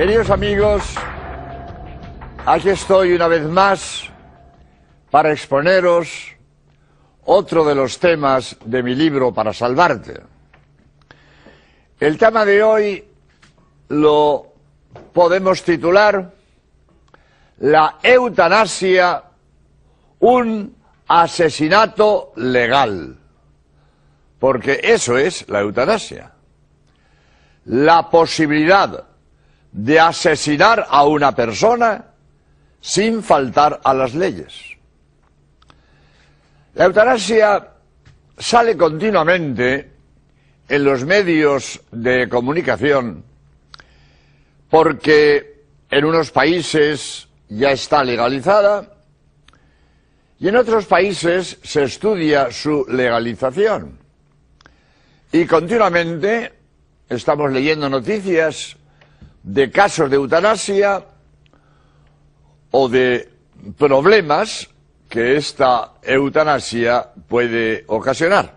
Queridos amigos, aquí estoy una vez más para exponeros otro de los temas de mi libro Para Salvarte. El tema de hoy lo podemos titular La eutanasia, un asesinato legal, porque eso es la eutanasia, la posibilidad de asesinar a una persona sin faltar a las leyes. La eutanasia sale continuamente en los medios de comunicación porque en unos países ya está legalizada y en otros países se estudia su legalización. Y continuamente estamos leyendo noticias de casos de eutanasia o de problemas que esta eutanasia puede ocasionar.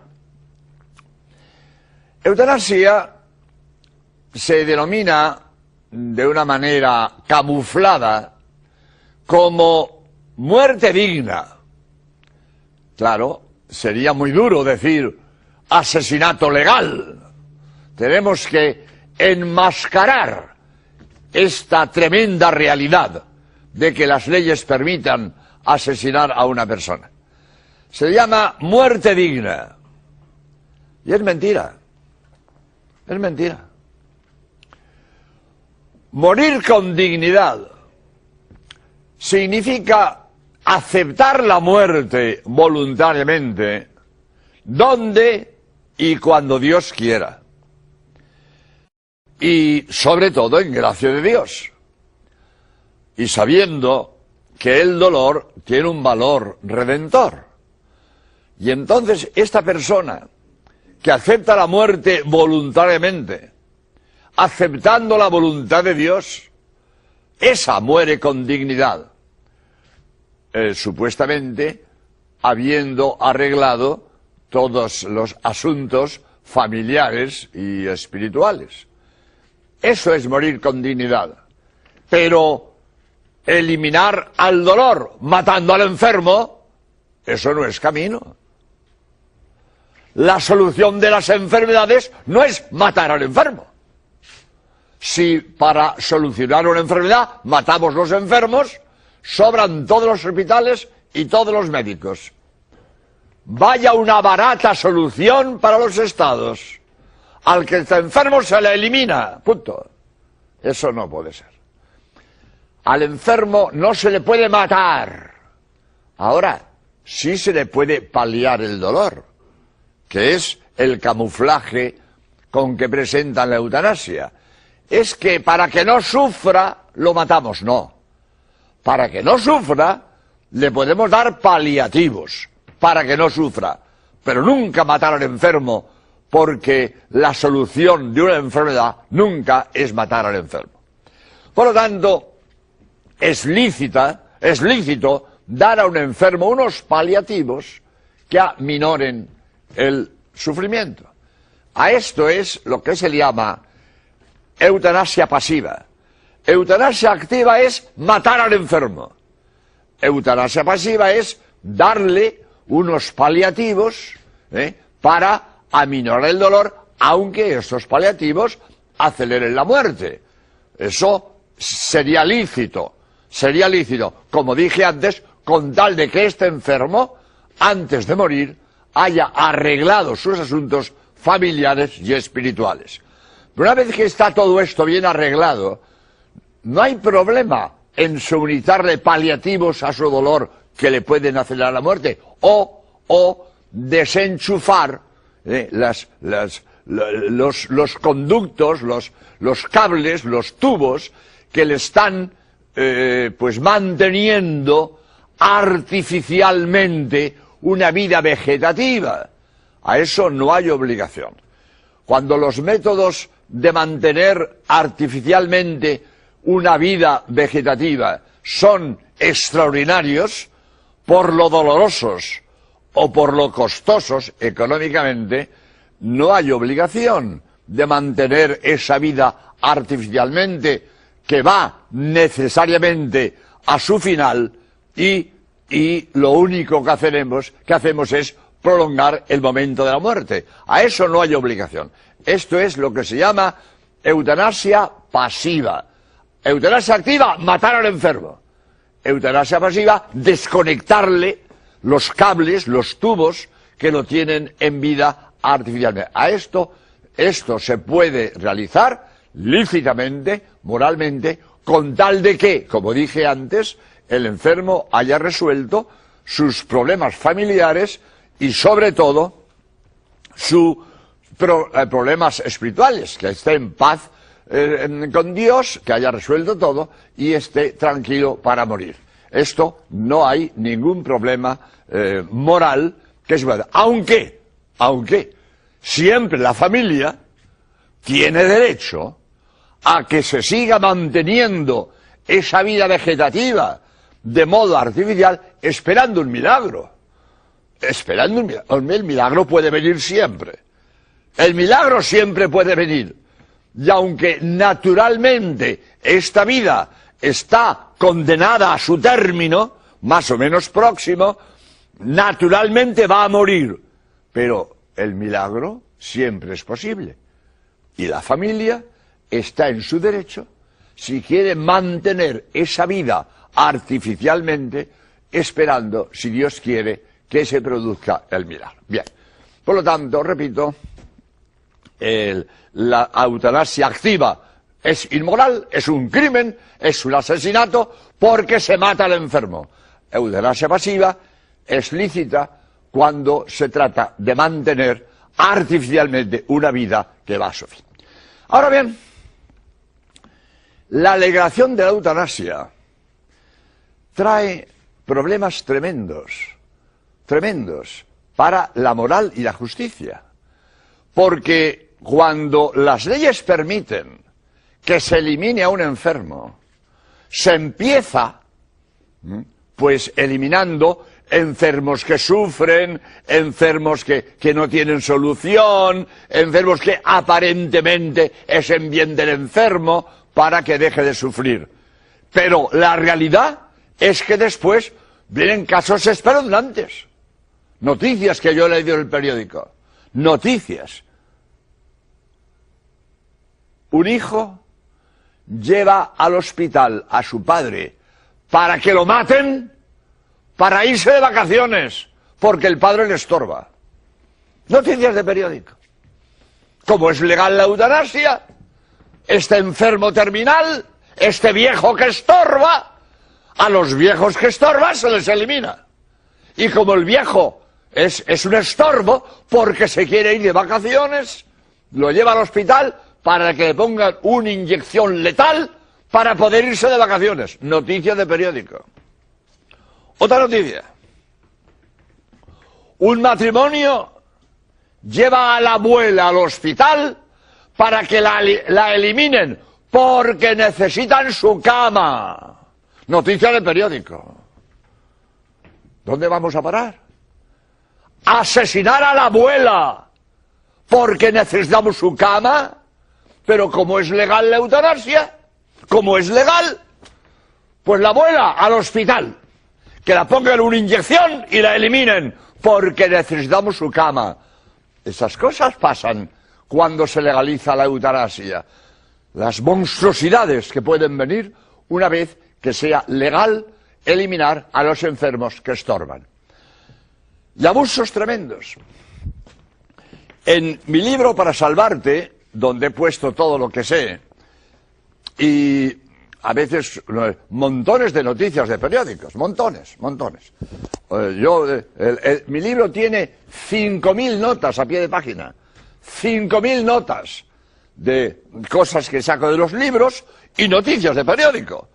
Eutanasia se denomina de una manera camuflada como muerte digna. Claro, sería muy duro decir asesinato legal. Tenemos que enmascarar esta tremenda realidad de que las leyes permitan asesinar a una persona. Se llama muerte digna. Y es mentira. Es mentira. Morir con dignidad significa aceptar la muerte voluntariamente, donde y cuando Dios quiera. Y sobre todo en gracia de Dios. Y sabiendo que el dolor tiene un valor redentor. Y entonces esta persona que acepta la muerte voluntariamente, aceptando la voluntad de Dios, esa muere con dignidad, supuestamente habiendo arreglado todos los asuntos familiares y espirituales. Eso es morir con dignidad. Pero eliminar al dolor matando al enfermo, eso no es camino. La solución de las enfermedades no es matar al enfermo. Si para solucionar una enfermedad matamos los enfermos, sobran todos los hospitales y todos los médicos. Vaya una barata solución para los estados. Al que está enfermo se le elimina, punto. Eso no puede ser. Al enfermo no se le puede matar. Ahora, sí se le puede paliar el dolor, que es el camuflaje con que presentan la eutanasia. Es que para que no sufra, lo matamos. No. Para que no sufra, le podemos dar paliativos, para que no sufra. Pero nunca matar al enfermo, porque la solución de una enfermedad nunca es matar al enfermo. Por lo tanto, es lícito dar a un enfermo unos paliativos que aminoren el sufrimiento. A esto es lo que se le llama eutanasia pasiva. Eutanasia activa es matar al enfermo. Eutanasia pasiva es darle unos paliativos para aminorar el dolor, aunque estos paliativos aceleren la muerte. Eso sería lícito, como dije antes, con tal de que este enfermo, antes de morir, haya arreglado sus asuntos familiares y espirituales. Pero una vez que está todo esto bien arreglado, no hay problema en suministrarle paliativos a su dolor que le pueden acelerar la muerte, o desenchufar los conductos, los cables, los tubos que le están manteniendo artificialmente una vida vegetativa. A eso no hay obligación. Cuando los métodos de mantener artificialmente una vida vegetativa son extraordinarios, por lo dolorosos o por lo costosos económicamente, no hay obligación de mantener esa vida artificialmente que va necesariamente a su final y lo único que hacemos es prolongar el momento de la muerte. A eso no hay obligación. Esto es lo que se llama eutanasia pasiva. Eutanasia activa, matar al enfermo. Eutanasia pasiva, desconectarle los cables, los tubos que lo tienen en vida artificialmente. Esto se puede realizar lícitamente, moralmente, con tal de que, como dije antes, el enfermo haya resuelto sus problemas familiares y, sobre todo, sus problemas espirituales, que esté en paz con Dios, que haya resuelto todo y esté tranquilo para morir. Esto no hay ningún problema moral que se pueda. Aunque siempre la familia tiene derecho a que se siga manteniendo esa vida vegetativa de modo artificial, esperando un milagro. Esperando un milagro. El milagro puede venir siempre. El milagro siempre puede venir. Y aunque naturalmente esta vida está condenada a su término, más o menos próximo, naturalmente va a morir. Pero el milagro siempre es posible. Y la familia está en su derecho, si quiere mantener esa vida artificialmente, esperando, si Dios quiere, que se produzca el milagro. Bien, por lo tanto, repito, la eutanasia activa es inmoral, es un crimen, es un asesinato, porque se mata al enfermo. Eutanasia pasiva es lícita cuando se trata de mantener artificialmente una vida que va a su fin. Ahora bien, la legislación de la eutanasia trae problemas tremendos para la moral y la justicia. Porque cuando las leyes permiten que se elimine a un enfermo, se empieza, pues, eliminando enfermos que sufren, enfermos que no tienen solución, enfermos que aparentemente es en bien del enfermo para que deje de sufrir. Pero la realidad es que después vienen casos espeluznantes. Noticias que yo he leído en el periódico. Noticias. Un hijo lleva al hospital a su padre para que lo maten, para irse de vacaciones, porque el padre le estorba. Noticias de periódico. Como es legal la eutanasia, este enfermo terminal, este viejo que estorba, a los viejos que estorban se les elimina. Y como el viejo es un estorbo porque se quiere ir de vacaciones, lo lleva al hospital para que le pongan una inyección letal para poder irse de vacaciones. Noticia de periódico. Otra noticia. Un matrimonio lleva a la abuela al hospital para que la eliminen porque necesitan su cama. Noticia de periódico. ¿Dónde vamos a parar? Asesinar a la abuela porque necesitamos su cama. Pero como es legal la eutanasia, como es legal, pues la abuela al hospital, que la pongan una inyección y la eliminen porque necesitamos su cama. Esas cosas pasan cuando se legaliza la eutanasia. Las monstruosidades que pueden venir una vez que sea legal eliminar a los enfermos que estorban. Y abusos tremendos. En mi libro Para Salvarte, donde he puesto todo lo que sé, y a veces montones de noticias de periódicos, montones. Mi libro tiene 5.000 notas a pie de página, 5.000 notas de cosas que saco de los libros y noticias de periódico.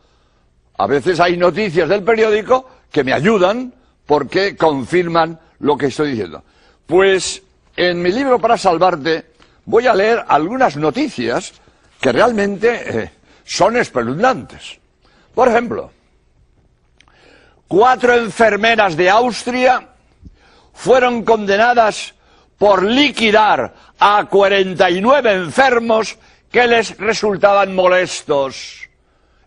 A veces hay noticias del periódico que me ayudan porque confirman lo que estoy diciendo. Pues en mi libro Para Salvarte voy a leer algunas noticias que realmente son espeluznantes. Por ejemplo, 4 enfermeras de Austria fueron condenadas por liquidar a 49 enfermos que les resultaban molestos.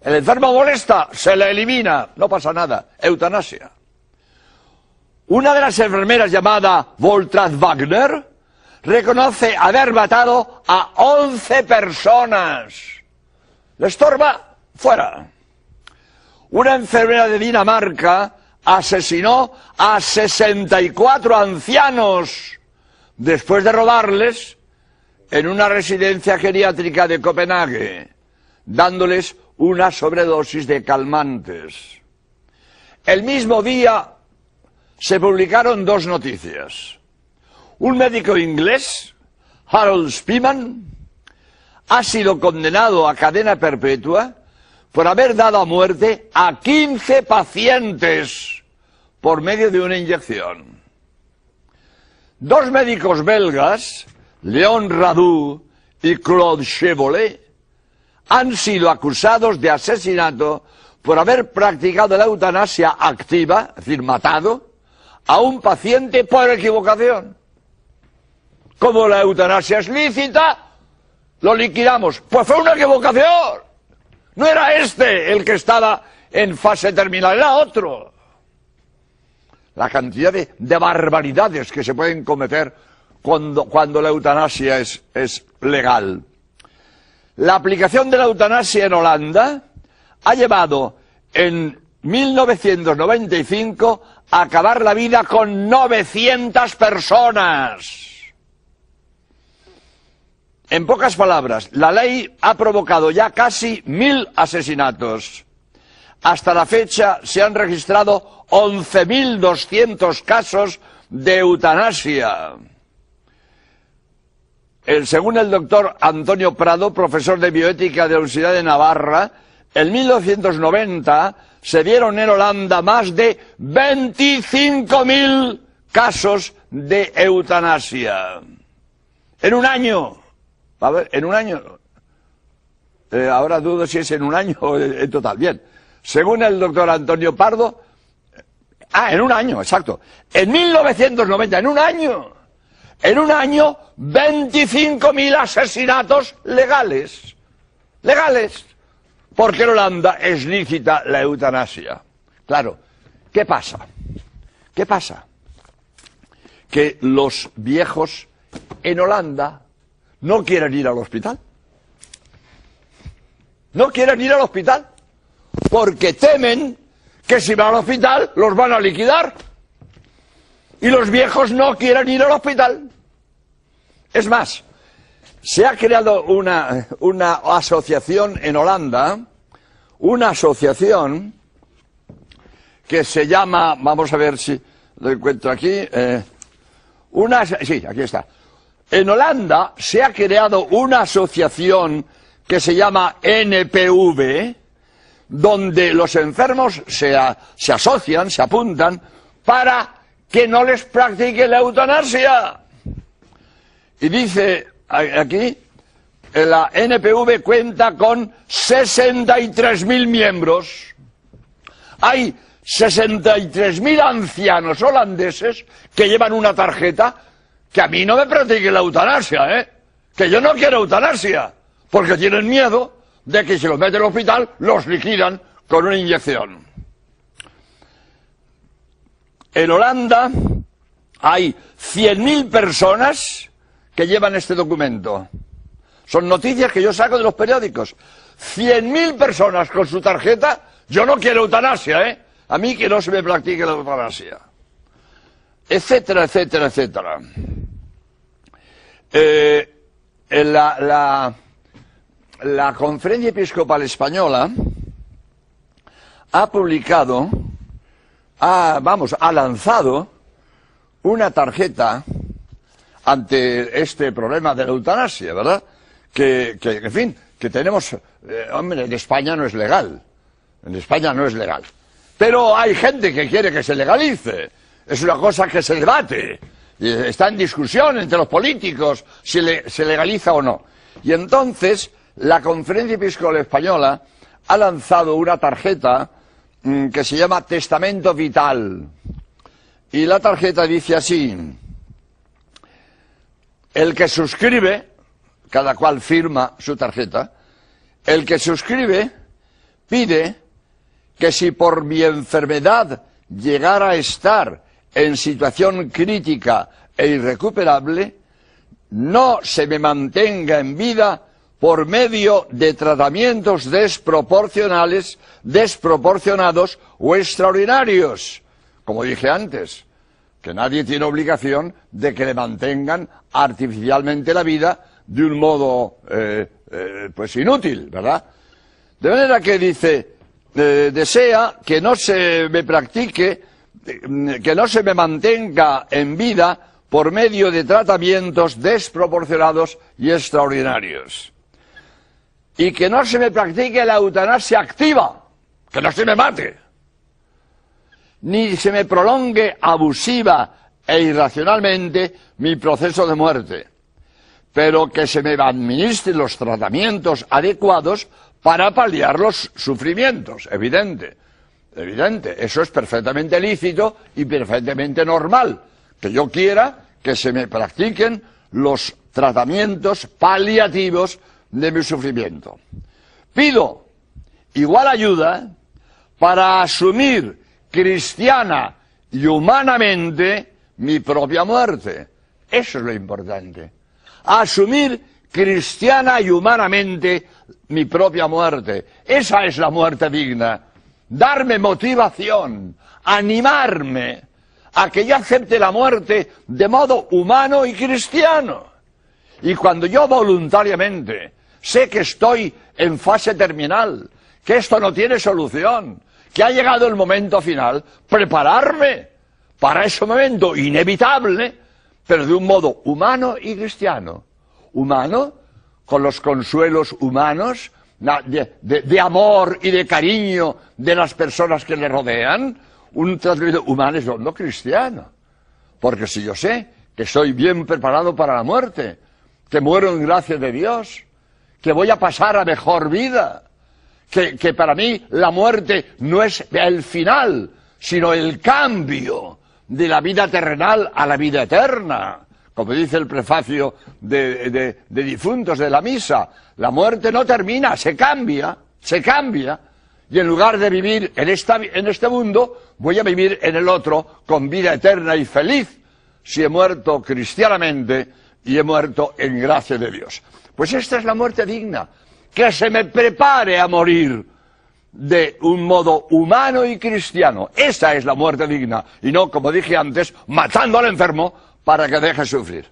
El enfermo molesta, se le elimina, no pasa nada, eutanasia. Una de las enfermeras llamada Voltrath Wagner reconoce haber matado a 11 personas. ¿Le estorba? Fuera. Una enfermera de Dinamarca asesinó a 64 ancianos después de robarles en una residencia geriátrica de Copenhague, dándoles una sobredosis de calmantes. El mismo día se publicaron dos noticias. Un médico inglés, Harold Spearman, ha sido condenado a cadena perpetua por haber dado a muerte a 15 pacientes por medio de una inyección. Dos médicos belgas, Léon Radu y Claude Chevolet, han sido acusados de asesinato por haber practicado la eutanasia activa, es decir, matado, a un paciente por equivocación. Como la eutanasia es lícita, lo liquidamos. Pues fue una equivocación. No era este el que estaba en fase terminal, era otro. La cantidad de barbaridades que se pueden cometer cuando la eutanasia es legal. La aplicación de la eutanasia en Holanda ha llevado en 1995 a acabar la vida con 900 personas. En pocas palabras, la ley ha provocado ya casi 1000 asesinatos. Hasta la fecha se han registrado 11.200 casos de eutanasia. Según el doctor Antonio Prado, profesor de bioética de la Universidad de Navarra, en 1990 se dieron en Holanda más de 25.000 casos de eutanasia. En un año. A ver, en un año. Ahora dudo si es en un año o en total. Bien. Según el doctor Antonio Pardo. En un año, exacto. En 1990, en un año. En un año, 25.000 asesinatos legales. Legales. Porque en Holanda es lícita la eutanasia. Claro. ¿Qué pasa? ¿Qué pasa? Que los viejos en Holanda no quieren ir al hospital. No quieren ir al hospital. Porque temen que si van al hospital los van a liquidar. Y los viejos no quieren ir al hospital. Es más, se ha creado una asociación en Holanda, una asociación que se llama, vamos a ver si lo encuentro aquí, sí, aquí está. En Holanda se ha creado una asociación que se llama NPV, donde los enfermos se asocian, se apuntan, para que no les practique la eutanasia. Y dice aquí, la NPV cuenta con 63.000 miembros. Hay 63.000 ancianos holandeses que llevan una tarjeta que a mí no me practique la eutanasia, que yo no quiero eutanasia, porque tienen miedo de que si los meten al hospital los liquidan con una inyección. En Holanda hay 100.000 personas que llevan este documento. Son noticias que yo saco de los periódicos. 100.000 personas con su tarjeta. Yo no quiero eutanasia, A mí que no se me practique la eutanasia. Etcétera, etcétera, etcétera. La Conferencia Episcopal Española ha publicado, ha lanzado una tarjeta ante este problema de la eutanasia, ¿verdad? En fin, que tenemos, hombre, en España no es legal. En España no es legal. Pero hay gente que quiere que se legalice. Es una cosa que se debate. Y está en discusión entre los políticos si se legaliza o no. Y entonces, la Conferencia Episcopal Española ha lanzado una tarjeta que se llama Testamento Vital. Y la tarjeta dice así: el que suscribe, cada cual firma su tarjeta, el que suscribe pide que si por mi enfermedad llegara a estar en situación crítica e irrecuperable, no se me mantenga en vida por medio de tratamientos desproporcionados o extraordinarios. Como dije antes, que nadie tiene obligación de que le mantengan artificialmente la vida de un modo pues inútil, ¿verdad? De manera que dice, desea que no se me practique, que no se me mantenga en vida por medio de tratamientos desproporcionados y extraordinarios. Y que no se me practique la eutanasia activa, que no se me mate, ni se me prolongue abusiva e irracionalmente mi proceso de muerte, pero que se me administren los tratamientos adecuados para paliar los sufrimientos, evidente, eso es perfectamente lícito y perfectamente normal, que yo quiera que se me practiquen los tratamientos paliativos de mi sufrimiento. Pido igual ayuda para asumir cristiana y humanamente mi propia muerte. Eso es lo importante. Asumir cristiana y humanamente mi propia muerte. Esa es la muerte digna. Darme motivación, animarme a que yo acepte la muerte de modo humano y cristiano. Y cuando yo voluntariamente sé que estoy en fase terminal, que esto no tiene solución, que ha llegado el momento final, prepararme para ese momento inevitable, pero de un modo humano y cristiano. Humano, con los consuelos humanos, de amor y de cariño de las personas que le rodean, un tratamiento humano es no cristiano. Porque si yo sé que estoy bien preparado para la muerte, que muero en gracia de Dios, que voy a pasar a mejor vida, que para mí la muerte no es el final, sino el cambio de la vida terrenal a la vida eterna. Como dice el prefacio de difuntos de la misa, la muerte no termina, se cambia, y en lugar de vivir en este mundo, voy a vivir en el otro con vida eterna y feliz, si he muerto cristianamente y he muerto en gracia de Dios. Pues esta es la muerte digna, que se me prepare a morir de un modo humano y cristiano. Esa es la muerte digna, y no, como dije antes, matando al enfermo para que deje sufrir.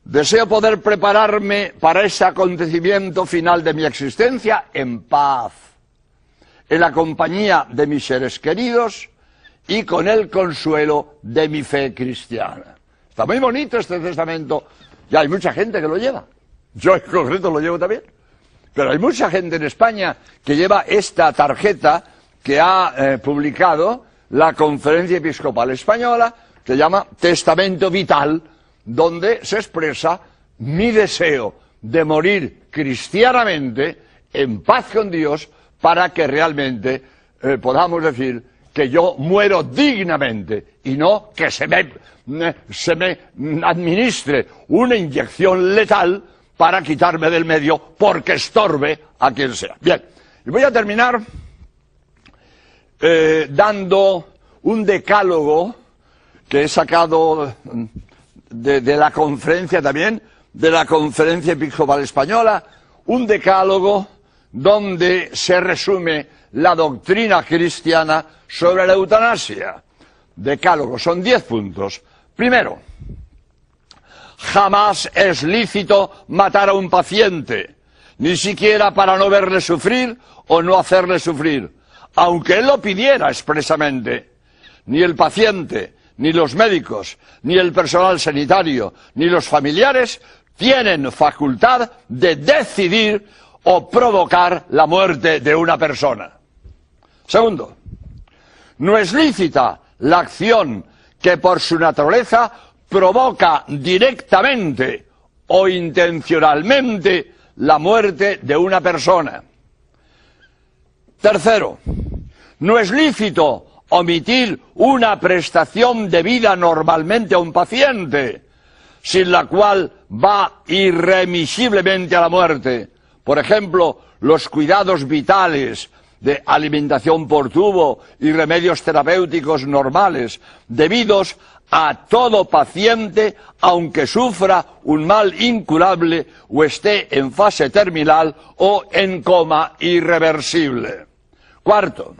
Deseo poder prepararme para ese acontecimiento final de mi existencia en paz, en la compañía de mis seres queridos y con el consuelo de mi fe cristiana. Está muy bonito este testamento, y hay mucha gente que lo lleva. Yo en concreto lo llevo también. Pero hay mucha gente en España que lleva esta tarjeta que ha publicado la Conferencia Episcopal Española, que llama Testamento Vital, donde se expresa mi deseo de morir cristianamente, en paz con Dios, para que realmente podamos decir que yo muero dignamente y no que se me administre una inyección letal para quitarme del medio porque estorbe a quien sea. Bien, y voy a terminar dando un decálogo que he sacado de la conferencia también, de la Conferencia Episcopal Española, un decálogo donde se resume la doctrina cristiana sobre la eutanasia. Decálogo, son 10 puntos. Primero, jamás es lícito matar a un paciente, ni siquiera para no verle sufrir o no hacerle sufrir, aunque él lo pidiera expresamente. Ni el paciente, ni los médicos, ni el personal sanitario, ni los familiares tienen facultad de decidir o provocar la muerte de una persona. Segundo, no es lícita la acción que por su naturaleza provoca directamente o intencionalmente la muerte de una persona. Tercero, no es lícito omitir una prestación debida normalmente a un paciente, sin la cual va irremisiblemente a la muerte. Por ejemplo, los cuidados vitales de alimentación por tubo y remedios terapéuticos normales, debidos a todo paciente, aunque sufra un mal incurable o esté en fase terminal o en coma irreversible. Cuarto,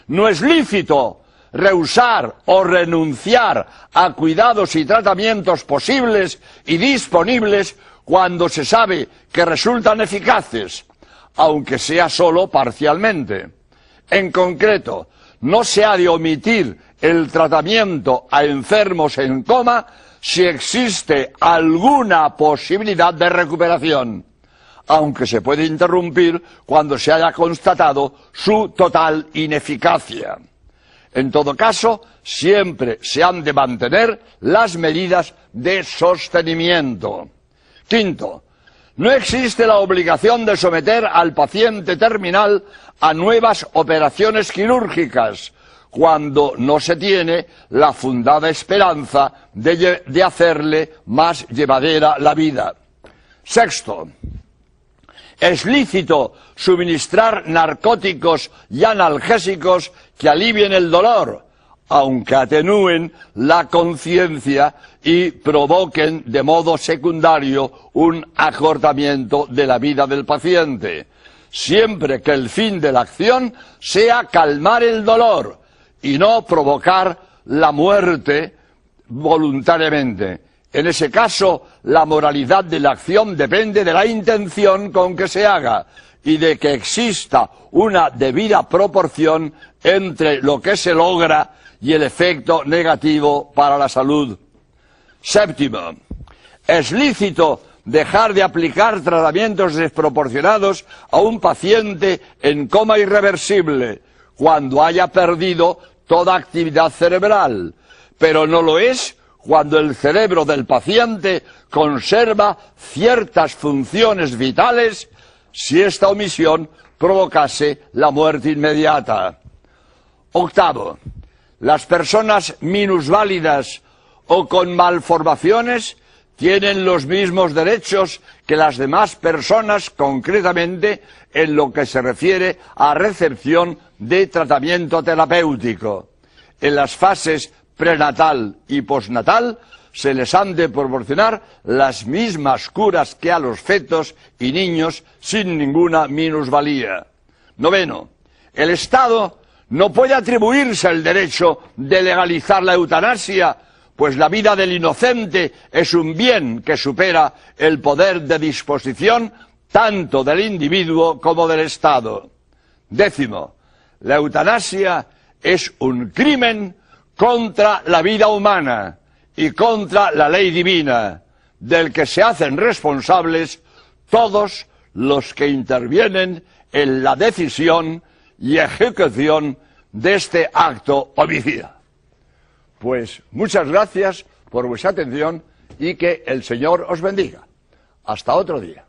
no es lícito rehusar o renunciar a cuidados y tratamientos posibles y disponibles cuando se sabe que resultan eficaces, aunque sea solo parcialmente. En concreto, no se ha de omitir el tratamiento a enfermos en coma si existe alguna posibilidad de recuperación, aunque se puede interrumpir cuando se haya constatado su total ineficacia. En todo caso, siempre se han de mantener las medidas de sostenimiento. Quinto, no existe la obligación de someter al paciente terminal a nuevas operaciones quirúrgicas cuando no se tiene la fundada esperanza de hacerle más llevadera la vida. Sexto, es lícito suministrar narcóticos y analgésicos que alivien el dolor, aunque atenúen la conciencia y provoquen de modo secundario un acortamiento de la vida del paciente, siempre que el fin de la acción sea calmar el dolor y no provocar la muerte voluntariamente. En ese caso, la moralidad de la acción depende de la intención con que se haga y de que exista una debida proporción entre lo que se logra y el efecto negativo para la salud. Séptimo, es lícito dejar de aplicar tratamientos desproporcionados a un paciente en coma irreversible cuando haya perdido toda actividad cerebral, pero no lo es cuando el cerebro del paciente conserva ciertas funciones vitales si esta omisión provocase la muerte inmediata. Octavo, las personas minusválidas o con malformaciones tienen los mismos derechos que las demás personas, concretamente en lo que se refiere a recepción de tratamiento terapéutico. En las fases prenatal y postnatal se les han de proporcionar las mismas curas que a los fetos y niños sin ninguna minusvalía. Noveno, el Estado no puede atribuirse el derecho de legalizar la eutanasia, pues la vida del inocente es un bien que supera el poder de disposición tanto del individuo como del Estado. Décimo, la eutanasia es un crimen contra la vida humana y contra la ley divina, del que se hacen responsables todos los que intervienen en la decisión y ejecución de este acto homicida. Pues muchas gracias por vuestra atención y que el Señor os bendiga. Hasta otro día.